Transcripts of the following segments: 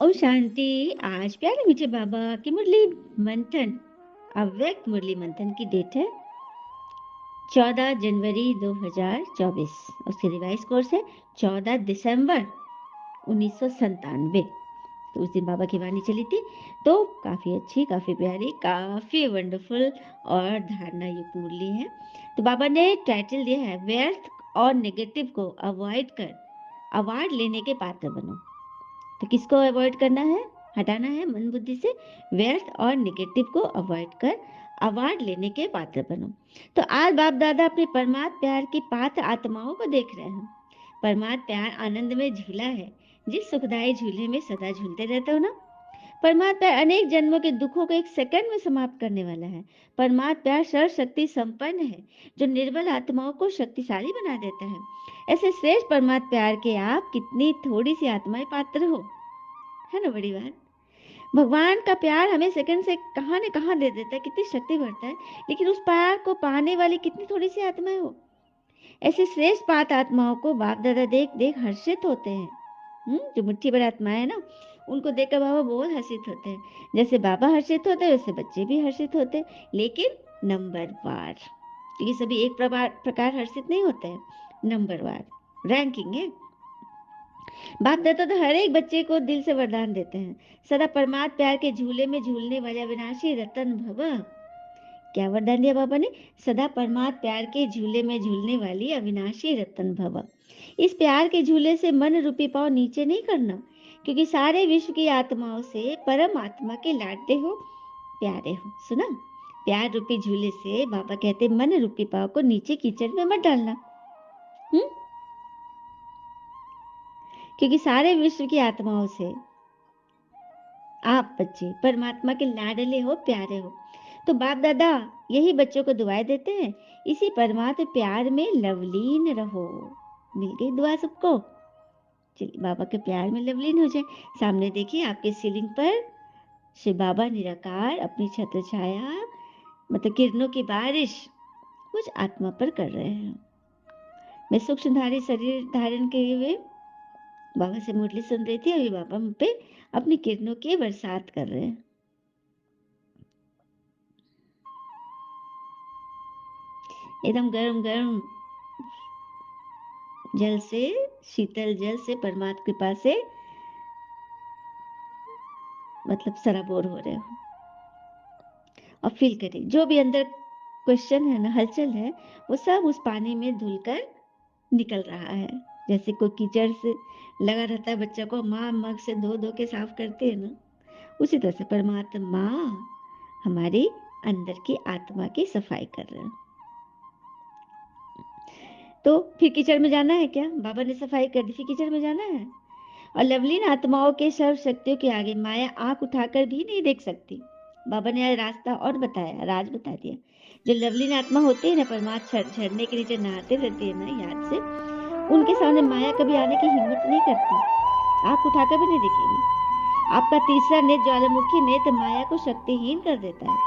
ओम शांति। आज प्यारे मीठे बाबा की मुरली मंथन, अव्यक्त मुरली मंथन की डेट है 14 जनवरी 2024। उसकी रिवाइज कोर्स है 14 दिसंबर 1997। तो उस दिन बाबा की वाणी चली थी, तो काफ़ी अच्छी, काफ़ी प्यारी, काफ़ी वंडरफुल और धारणा युक्त मुरली है। तो बाबा ने टाइटल दिया है व्यर्थ और नेगेटिव को अवॉइड कर अवार्ड लेने के पात्र बनो। तो किसको अवॉइड करना है, हटाना है मन बुद्धि से? व्यर्थ और निगेटिव को अवॉइड कर अवार्ड लेने के पात्र बनो। तो आज बाप दादा अपने परमात्म प्यार की पात्र आत्माओं को देख रहे हैं। परमात्म प्यार आनंद में झूला है, जिस सुखदायी झूले में सदा झूलते रहते हो ना। परमात्म प्यार अनेक जन्मों के दुखों को एक सेकंड में समाप्त करने वाला है। परमात्म प्यार सर्वशक्ति संपन्न है, जो निर्बल आत्माओं को शक्तिशाली बना देता है। ऐसे श्रेष्ठ परमात्म प्यार के आप कितनी थोड़ी सी आत्माएं पात्र हो, है ना बड़ी बात। भगवान का प्यार हमें सेकंड से कहाँ ने कहाँ दे देता है, कितनी शक्ति बढ़ता है, लेकिन उस प्यार को पाने वाली कितनी थोड़ी सी आत्माएं हो। ऐसे श्रेष्ठ पात आत्माओं को बाप दादा देख देख हर्षित होते हैं। जो मुट्ठी भर आत्माएं है ना, उनको देखकर बाबा बहुत हर्षित होते हैं। जैसे बाबा हर्षित होते हैं, वैसे बच्चे भी हर्षित होते हैं, लेकिन नंबर वार, क्योंकि सभी एक प्रकार हर्षित नहीं होते हैं, नंबर वार रैंकिंग है। बाप दादा तो हर एक बच्चे को दिल से वरदान देते हैं, सदा परमात्म प्यार के झूले में झूलने वाले अविनाशी रतन भव। क्या वरदान दिया बाबा ने? सदा परमात्म प्यार के झूले में झूलने वाली अविनाशी रतन भव। इस प्यार के झूले से मन रूपी पांव नीचे नहीं करना, क्योंकि सारे विश्व की आत्माओं से परम आत्मा के लाडले हो, प्यारे हो। सुना, प्यार रूपी झूले से बाबा कहते मन रूपी पांव को नीचे कीचड़ में मत डालना। क्योंकि सारे विश्व की आत्माओं से आप बच्चे परमात्मा के लाडले हो, प्यारे हो। तो बाप दादा यही बच्चों को दुआएं देते हैं, इसी परमात्मा प्यार में लवलीन रहो। मिल गई दुआ सबको? चलिए बाबा के प्यार में लवलीन हो जाए। सामने देखिए आपके सीलिंग पर शिव बाबा निराकार अपनी छत्र छाया, मतलब किरणों की बारिश कुछ आत्मा पर कर रहे हैं। मैं सूक्ष्मधारी शरीर धारण किए हुए बाबा से मुरली सुन रही थी, अभी बाबा मुझ पे अपनी किरणों की बरसात कर रहे हैं। एकदम गरम गरम जल से, शीतल जल से, परमात्मा कृपा से मतलब सराबोर हो रहे हो। और फील करें जो भी अंदर क्वेश्चन है ना, हलचल है, वो सब उस पानी में धुलकर निकल रहा है। जैसे कोई कीचड़ से लगा रहता है बच्चा को, माँ मग से धो धो के साफ करते हैं ना, उसी तरह से परमात्मा हमारी अंदर की आत्मा की सफाई कर रहे हैं। तो फिर कीचड़ में जाना है क्या? बाबा ने सफाई कर दी, फिर कीचड़ में जाना है? और लवलीन आत्माओं के सर्व शक्तियों के आगे माया आंख उठाकर भी नहीं देख सकती। बाबा ने आज रास्ता और बताया, राज बता दिया। जो लवलीन आत्मा होती है ना, परमात्मा झरने के नीचे नहाते रहती है ना याद से, उनके सामने माया कभी आने की हिम्मत नहीं करती, आंख उठाकर भी नहीं दिखेगी। आपका तीसरा नेत्र ज्वालामुखी नेत्र माया को शक्तिहीन कर देता है।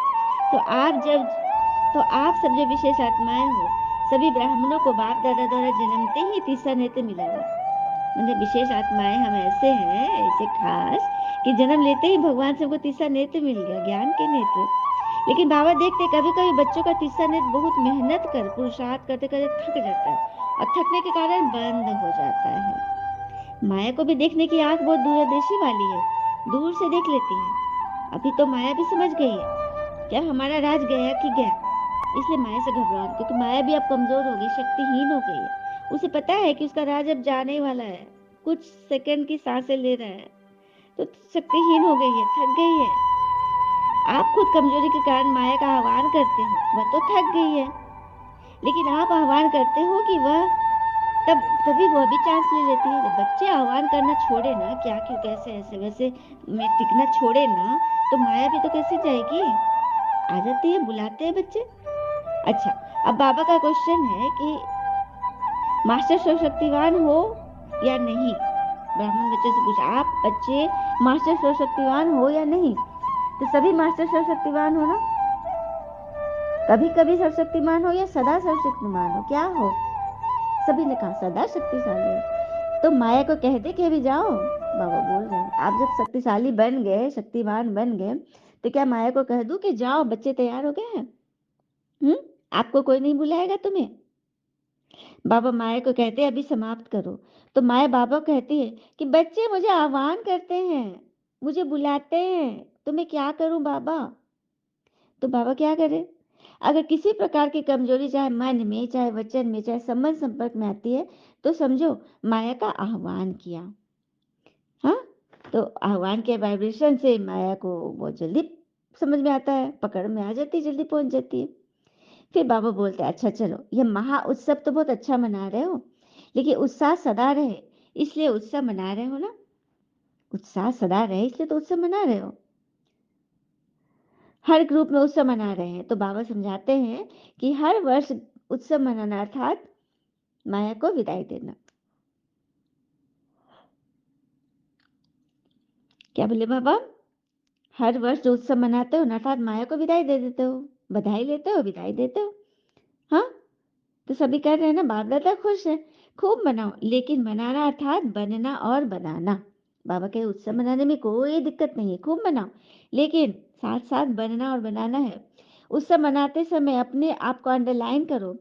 तो आप सब जो विशेष आत्माएं हो, सभी ब्राह्मणों को बाप दादा द्वारा जन्मते ही तीसरा नेत्र मिला हुआ। मतलब विशेष आत्माएं हम ऐसे हैं, ऐसे खास कि जन्म लेते ही भगवान से हमको तीसरा नेत्र मिल गया, ज्ञान के नेत्र। लेकिन बाबा देखते कभी कभी बच्चों का तीसरा नेत्र बहुत मेहनत कर पुरुषार्थ करते करते थक जाता है, और थकने के कारण बंद हो जाता है। माया को भी देखने की आंख बहुत दूरदर्शी वाली है, दूर से देख लेती है। अभी तो माया भी समझ गई है क्या हमारा राज गया कि गया, इसलिए माया से घबराओ, क्योंकि माया भी अब कमजोर हो गई, शक्तिहीन हो गई है। उसे पता है कि उसका राज अब जाने वाला है, कुछ सेकंड की सांसें ले रहा है, तो शक्तिहीन हो गई है, थक गई है। आप खुद कमजोरी के कारण माया का आह्वान करते हो, वह तो थक गई है, लेकिन आप आह्वान करते हो कि वह तभी वह भी चांस ले लेती है। जब बच्चे आह्वान करना छोड़े ना, क्या क्यों कैसे ऐसे वैसे में टिकना छोड़े ना, तो माया भी तो कैसे जाएगी, आ जाती है, बुलाते हैं बच्चे। अच्छा, अब बाबा का क्वेश्चन है कि मास्टर सर्वशक्तिवान हो या नहीं। ब्राह्मण बच्चों से पूछा, आप बच्चे मास्टर सर्वशक्तिवान हो या नहीं? तो सभी मास्टर सर्वशक्तिवान हो ना? कभी कभी सर्वशक्तिमान हो या सदा सर्वशक्तिमान हो, क्या हो? सभी ने कहा सदा शक्तिशाली है। तो माया को कह दे कि अभी जाओ। बाबा बोल रहे हैं, आप जब शक्तिशाली बन गए, शक्तिवान बन गए, तो क्या माया को कह दूं कि जाओ बच्चे तैयार हो गए हैं? आपको कोई नहीं बुलाएगा तुम्हें? बाबा माया को कहते हैं अभी समाप्त करो। तो माया बाबा को कहती है कि बच्चे मुझे आह्वान करते हैं, मुझे बुलाते हैं, तो मैं क्या करूं बाबा? तो बाबा क्या करे? अगर किसी प्रकार की कमजोरी चाहे मन में, चाहे वचन में, चाहे संबंध संपर्क में आती है, तो समझो माया का आह्वान किया। हाँ, तो आह्वान के वाइब्रेशन से माया को बहुत जल्दी समझ में आता है, पकड़ में आ जाती है, जल्दी पहुंच जाती है। फिर बाबा बोलते हैं अच्छा चलो, ये महा उत्सव तो बहुत अच्छा मना रहे हो, लेकिन उत्साह सदा रहे इसलिए उत्सव मना रहे हो ना? उत्साह सदा रहे इसलिए तो उत्सव मना रहे हो। हर ग्रुप में उत्सव मना रहे हैं, तो बाबा समझाते हैं कि हर वर्ष उत्सव मनाना अर्थात माया को विदाई देना। क्या बोले बाबा? हर वर्ष जो उत्सव मनाते हो ना, अर्थात माया को विदाई दे देते हो, बधाई लेते हो, विदाई देते हो। हाँ, तो सभी कह रहे हैं ना, बाप दादा खुश है, खूब मनाओ, लेकिन मनाना अर्थात बनना और बनाना। बाबा के उत्सव मनाने में कोई दिक्कत नहीं है, खूब मनाओ, लेकिन साथ साथ बनना और बनाना है। उत्सव मनाते समय अपने आप को अंडरलाइन करो,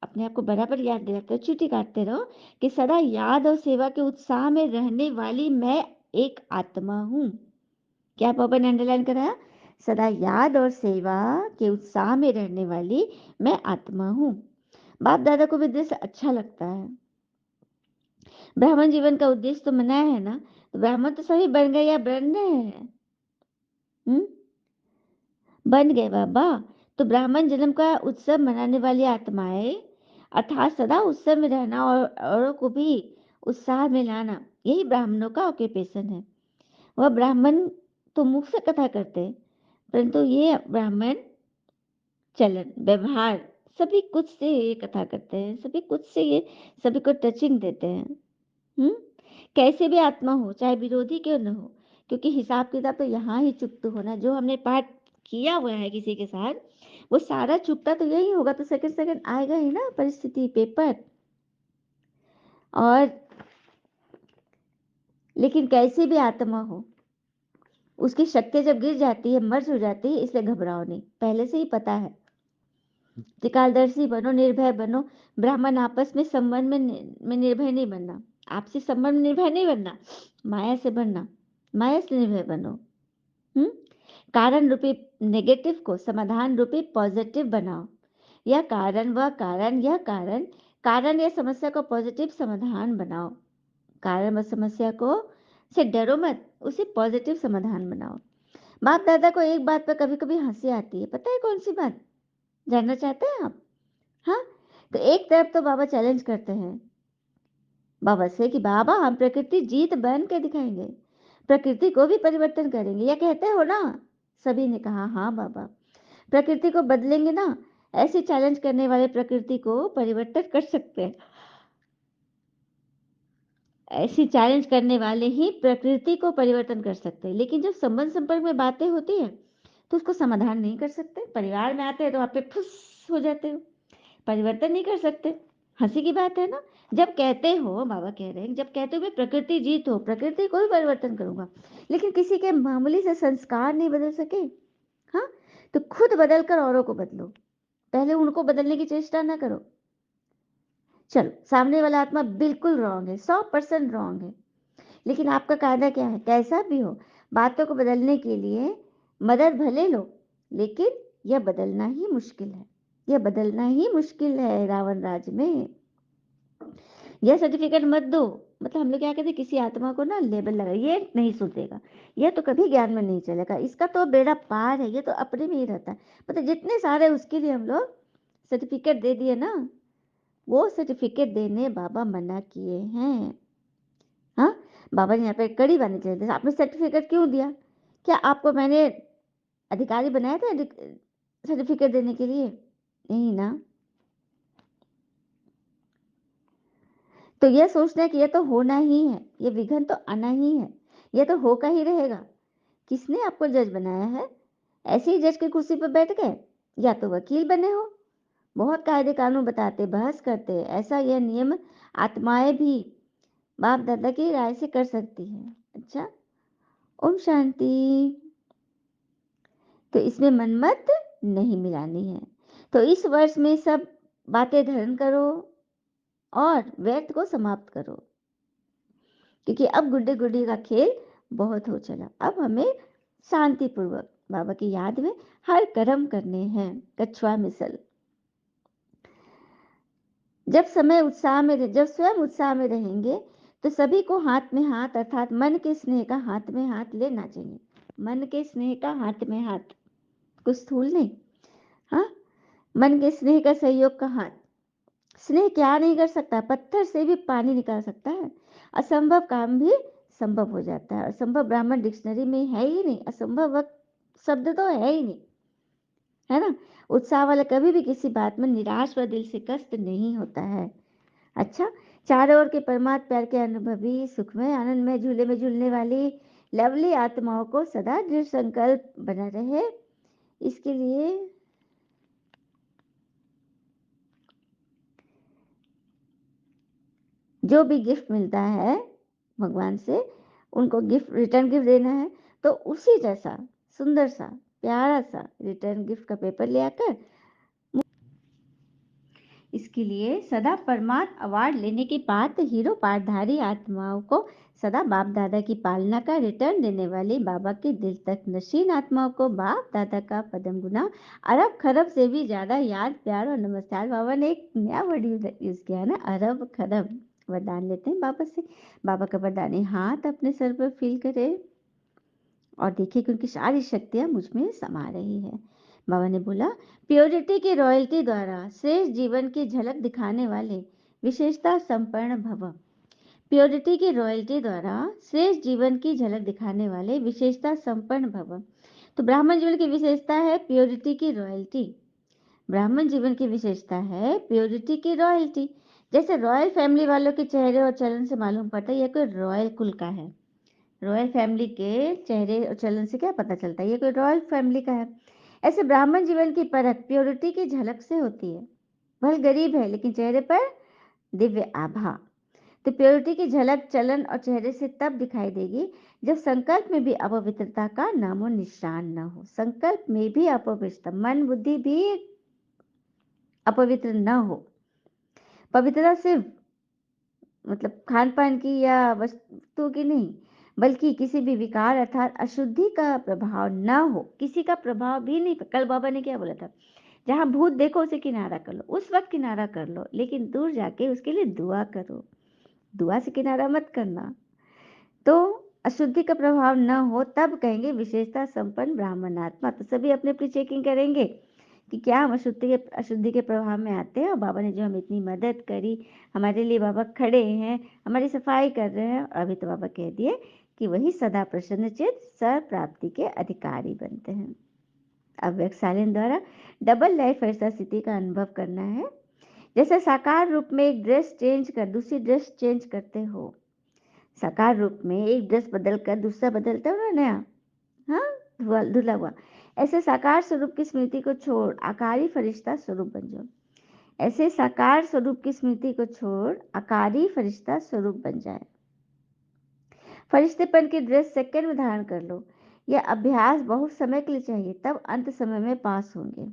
अपने आप को बराबर याद दिलाते रहो, चीटी काटते रहो कि सदा याद और सेवा के उत्साह में रहने वाली मैं एक आत्मा हूँ। क्या पापा ने अंडरलाइन कराया? सदा याद और सेवा के उत्साह में रहने वाली मैं आत्मा हूँ। बाप दादा को भी दृश्य अच्छा लगता है। ब्राह्मण जीवन का उद्देश्य तो मनाया है ना, तो ब्राह्मण तो सभी बन गए या बन रहे हैं? हम्म, बन गए बाबा। तो ब्राह्मण जन्म का उत्सव मनाने वाली आत्माएं अर्थात सदा उत्सव में रहना और औरों को भी उत्साह में लाना, यही ब्राह्मणों का ऑक्यूपेशन है। वह ब्राह्मण तो मुख से कथा करते हैं, परंतु ये ब्राह्मण चलन व्यवहार सभी कुछ से ये कथा करते हैं, सभी कुछ से ये सभी को टचिंग देते हैं। हम्म, कैसे भी आत्मा हो, चाहे विरोधी क्यों न हो, क्योंकि हिसाब किताब तो यहाँ ही चुकता होना। जो हमने पाठ किया हुआ है किसी के साथ, वो सारा चुकता तो यही होगा, तो सेकंड सेकंड आएगा ही ना परिस्थिति पेपर। और लेकिन कैसे भी आत्मा हो, उसकी शक्ति जब गिर जाती है, मर्ज हो जाती है, इसलिए घबराओ नहीं, पहले से ही पता है। त्रिकालदर्शी बनो, निर्भय बनो। ब्राह्मण आपस में संबंध में निर्भय नहीं बनना, आपसी संबंध में निर्भय नहीं बनना, माया से बनना, माया से निर्भय बनो। हम्म, कारण रूपी नेगेटिव को समाधान रूपी पॉजिटिव बनाओ। यह कारण वह कारण, यह कारण, कारण या समस्या को पॉजिटिव समाधान बनाओ। कारण व समस्या को से डरो मत, उसे पॉजिटिव समाधान बनाओ। बाप दादा को एक बात पर कभी कभी हंसी आती है, पता है कौन सी बात? जानना चाहते हैं आप? हाँ, तो एक तरफ तो बाबा चैलेंज करते हैं बाबा से कि बाबा हम प्रकृति जीत बन के दिखाएंगे, प्रकृति को भी परिवर्तन करेंगे, या कहते हो ना? सभी ने कहा हाँ बाबा, प्रकृति को बदलेंगे ना। ऐसे चैलेंज करने वाले प्रकृति को परिवर्तन कर सकते हैं, ऐसी चैलेंज करने वाले ही प्रकृति को परिवर्तन कर सकते हैं। लेकिन जब संबंध संपर्क में बातें होती है तो उसको समाधान नहीं कर सकते। परिवार में आते हैं तो आप पे फुस हो जाते हो, परिवर्तन नहीं कर सकते। हंसी की बात है ना? जब कहते हो, बाबा कह रहे हैं, जब कहते हो मैं प्रकृति जीत हो, प्रकृति को भी परिवर्तन करूंगा, लेकिन किसी के मामूली से संस्कार नहीं बदल सके, हाँ, तो खुद बदल कर औरों को बदलो, पहले उनको बदलने की चेष्टा ना करो। चलो, सामने वाला आत्मा बिल्कुल रॉन्ग है, 100% रॉन्ग है, लेकिन आपका कायदा क्या है? कैसा भी हो, बातों को बदलने के लिए मदद भले लो, लेकिन यह बदलना ही मुश्किल है, यह बदलना ही मुश्किल है रावण राज में। यह सर्टिफिकेट मत दो। मतलब हम लोग क्या कहते हैं, किसी आत्मा को ना लेबल लगा, ये नहीं सुधरेगा, यह तो कभी ज्ञान में नहीं चलेगा, इसका तो बेड़ा पार है, ये तो अपने में ही रहता है। मतलब जितने सारे उसके लिए हम लोग सर्टिफिकेट दे दिए ना, वो सर्टिफिकेट देने बाबा मना किए हैं। हाँ, बाबा ने यहाँ पे कड़ी बांधनी चाहिए। आपने सर्टिफिकेट क्यों दिया? क्या आपको मैंने अधिकारी बनाया था सर्टिफिकेट देने के लिए? नहीं ना। तो यह सोचना है कि यह तो होना ही है, ये विघन तो आना ही है, यह तो होकर ही रहेगा। किसने आपको जज बनाया है? ऐसे ही जज की कुर्सी पर बैठ गए, या तो वकील बने हो, बहुत कायदे कानून बताते, बहस करते, ऐसा यह नियम आत्माएं भी बाप दादा की राय से कर सकती है। अच्छा, ओम शांति। तो इसमें मनमत नहीं मिलानी है। तो इस वर्ष में सब बातें धारण करो और व्यर्थ को समाप्त करो, क्योंकि अब गुड्डे गुड्डी का खेल बहुत हो चला। अब हमें शांति पूर्वक बाबा की याद में हर कर्म करने हैं। कछुआ मिसल। जब स्वयं उत्साह में रहेंगे तो सभी को हाथ में हाथ अर्थात मन के स्नेह का हाथ में हाथ लेना चाहिए। मन के स्नेह का हाथ में हाथ, कुछ स्थूल नहीं। हाँ, मन के स्नेह का सहयोग का हाथ। स्नेह क्या नहीं कर सकता? पत्थर से भी पानी निकाल सकता है। असंभव काम भी संभव हो जाता है। असंभव ब्राह्मण डिक्शनरी में है ही नहीं, असंभव शब्द तो है ही नहीं, है ना। उत्साह वाला कभी भी किसी बात में निराश व दिल से कष्ट नहीं होता है। अच्छा, चारों ओर के परमात्म प्यार के अनुभवी सुखमय आनंद में झूले में झूलने वाली लवली आत्माओं को सदा दृढ़ संकल्प बना रहे, इसके लिए जो भी गिफ्ट मिलता है भगवान से, उनको गिफ्ट रिटर्न गिफ्ट देना है। तो उसी जैसा सुंदर सा प्यारा सा रिटर्न गिफ्ट का पेपर ले आकर, इसके लिए सदा परमात्म अवार्ड लेने के पात्र हीरो पाठधारी आत्माओं को सदा बाप दादा की पालना का रिटर्न देने वाली बाबा के दिल तक नशीन आत्माओं को बाप दादा का पदम गुना अरब खरब से भी ज्यादा याद प्यार और नमस्कार। बाबा ने एक नया वर्ड यूज किया ना, अरब खरब। वरदान लेते हैं बाबा से। बाबा का वरदान है, हाथ अपने सर पर फील करे और देखिए कि उनकी सारी शक्तियां मुझ में समा रही है। बाबा ने बोला, प्योरिटी की रॉयल्टी द्वारा श्रेष्ठ जीवन की झलक दिखाने वाले विशेषता संपन्न भव। प्योरिटी की रॉयल्टी द्वारा श्रेष्ठ जीवन की झलक दिखाने वाले विशेषता संपन्न भव। तो ब्राह्मण जीवन की विशेषता है प्योरिटी की रॉयल्टी। ब्राह्मण जीवन की विशेषता है प्योरिटी की रॉयल्टी। जैसे रॉयल फैमिली वालों के चेहरे और चलन से मालूम पड़ता है यह कोई रॉयल कुल का है। रॉयल फैमिली के चेहरे और चलन से क्या पता चलता है ये कोई रॉयल फैमिली का है। ऐसे ब्राह्मण जीवन की परख प्योरिटी की झलक से होती है। भले गरीब है लेकिन चेहरे पर दिव्य आभा। तो प्योरिटी की झलक चलन और चेहरे से तब दिखाई देगी जब संकल्प में भी अपवित्रता का नामो निशान न हो। संकल्प में भी अपवित्रता, मन बुद्धि भी अपवित्र न हो। पवित्रता सिर्फ मतलब खान पान की या वस्तु की नहीं, बल्कि किसी भी विकार अर्थात अशुद्धि का प्रभाव न हो। किसी का प्रभाव भी नहीं। कल बाबा ने क्या बोला था, जहां भूत देखो उसे किनारा कर लो। उस वक्त किनारा कर लो, लेकिन दूर जाके उसके लिए दुआ करो। दुआ से किनारा मत करना। तो अशुद्धि का प्रभाव न हो तब कहेंगे विशेषता संपन्न ब्राह्मण आत्मा। तो सभी अपने अपनी चेकिंग करेंगे कि क्या हम अशुद्धि के प्रभाव में आते हैं। और बाबा ने जो हमें इतनी मदद करी, हमारे लिए बाबा खड़े हैं, हमारी सफाई कर रहे हैं। और अभी तो बाबा कह दिए कि वही सदा प्रसन्नचित सर प्राप्ति के अधिकारी बनते हैं। अव्यक्त सालन द्वारा डबल लाइफ ऐसा स्थिति का अनुभव करना है। जैसे साकार रूप में एक ड्रेस चेंज कर दूसरी ड्रेस चेंज करते हो। साकार रूप में एक ड्रेस बदल कर दूसरा बदलते हो ना, नया, हाँ, धुला हुआ। ऐसे साकार स्वरूप की स्मृति को छोड़ आकारी फरिश्ता स्वरूप बन जाओ। ऐसे साकार स्वरूप की स्मृति को छोड़ आकारी फरिश्ता स्वरूप बन जाए। फरिश्तेपन की ड्रेस सेकंड में धारण कर लो। यह अभ्यास बहुत समय के लिए चाहिए, तब अंत समय में पास होंगे।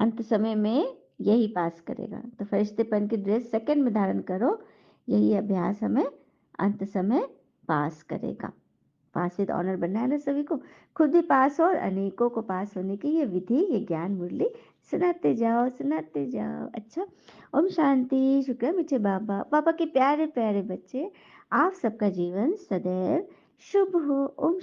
अंत समय में यही पास करेगा। तो फरिश्तेपन की ड्रेस सेकंड में धारण करो, यही अभ्यास हमें अंत समय पास करेगा। पास विद ऑनर बनना है ना सभी को, खुद भी पास हो और अनेकों को पास होने की ये विधि, ये ज्ञान मुरली सुनाते जाओ सुनाते जाओ। अच्छा, ओम शांति। शुक्र मीठे बाबा। बाबा के प्यारे प्यारे बच्चे, आप सबका जीवन सदैव शुभ हो। ओम